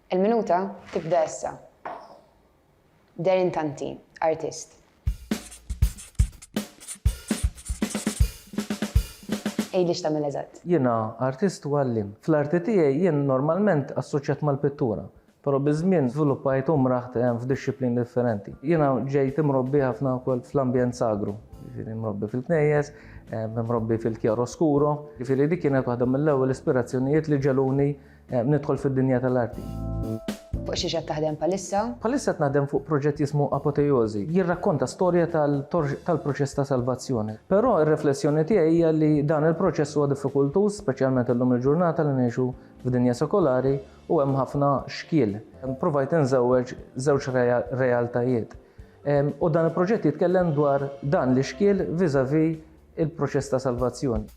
Il-minuta tibda issa. Darin Tantin, artist. Ejlix tagħmel eżatt. Jiena artist u għallim. Fl-arti tiegħi jien normalment assoċjat mal-pittura, però biżmien żviluppajt umraħt f'disciplin differenti. Jiena ġejt imrobbi ħafna wkoll fl-ambjent sagru. Jiġifieri mrobbi fil-knejjes, mrobbi fil-chiaroscuro. Jiġifieri dik kienet waħda mill-ewwel ispirazzjonijiet li ġaluni nidħol fid-dinja tal-arti. Fuq xi xed taħdem palissa? Palissa qed naħdem fuq proġett jismu Apoteosi. Jirrakkonta storja tal-proċess ta' salvazzjoni. Però r-riflessjoni tiegħi hija li dan il-proċess huwa diffikultuż, speċjalment illum il-ġurnata li ngħixu f'dinja sekolari u hemm ħafna xkiel. Provajt inżewweġ żewġ realtajiet. U dan il-proġett jitkellem dwar dan l-xkiel viżavi il-proċess ta' salvazzjoni.